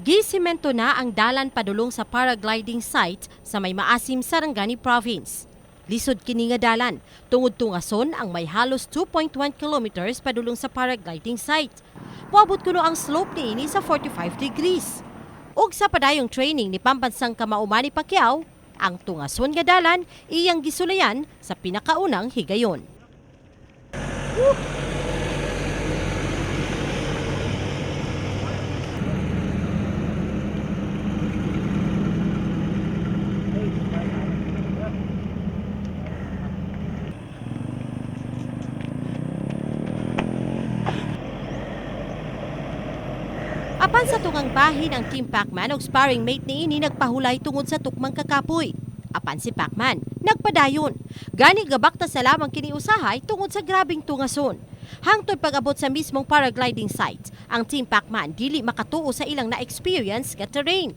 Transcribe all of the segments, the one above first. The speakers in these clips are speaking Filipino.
Gisemento na ang dalan padulong sa paragliding site sa may maasim Sarangani Province. Lisod kini nga dalan, tungod tungason ang may halos 2.1 kilometers padulong sa paragliding site. Puabot kuno ang slope niini sa 45 degrees. Ug sa padayong training ni Pambansang Kamao Manny Pacquiao, ang tungason nga dalan iyang gisulayan sa pinakaunang higayon. Apan sa tungang bahin ang Team Pacman og sparring mate niini nagpahulay tungod sa tukmang kakapoy. Apan si Pacman nagpadayon. Gani gabakta sa lamang kini usahay tungod sa grabing tungason. Hangtod pag-abot sa mismong paragliding site, ang Team Pacman dili makatuo sa ilang na-experience nga terrain.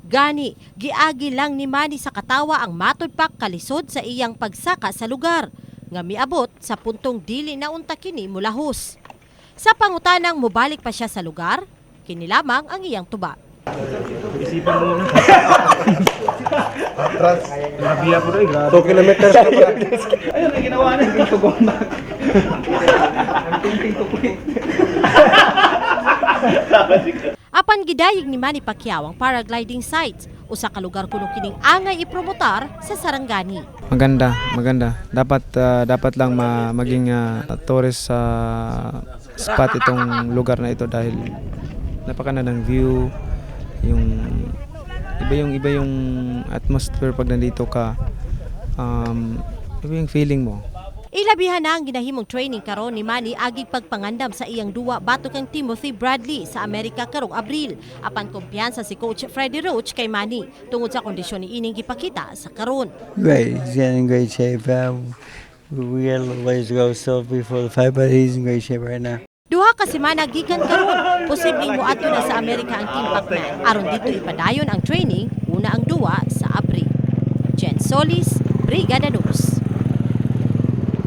Gani, giagi lang ni Manny sa katawa ang matudpak kalisod sa iyang pagsaka sa lugar, nga miabot sa puntong dili na unta kini mulahos. Sa pangutanang mubalik pa siya sa lugar, kini lamang ang iyang tuba. Isipan mo muna. Nabiya po rin. 2 kilometers na pala. Ayun, ang ginawa na. Hindi ko gomak. Ang tinting to quit. Apan gidayeg ni Manny Pacquiao ang paragliding site, usa ka lugar kuno kining angay ipromotar sa Sarangani. Maganda. Dapat lang maging tourist spot itong lugar na ito dahil napakaganda ng view, iba yung atmosphere pag nandito ka, iba yung feeling mo. Ilabihan na ang ginahimong training karon ni Manny agig pagpangandam sa iyang duwa batok kang Timothy Bradley sa Amerika karong Abril. Apan kumpiyansa si Coach Freddie Roach kay Manny tungod sa kondisyon ni ining gipakita sa karon. Great, he's in great shape. We had a little ways to go still before the fight, but he's in great shape right now. Duha ka semana gikan karon, posibleng moadto na sa Amerika ang Team Pacman. Aron dito ipadayon ang training una ang duwa sa Abril. Jen Solis, Brigada News.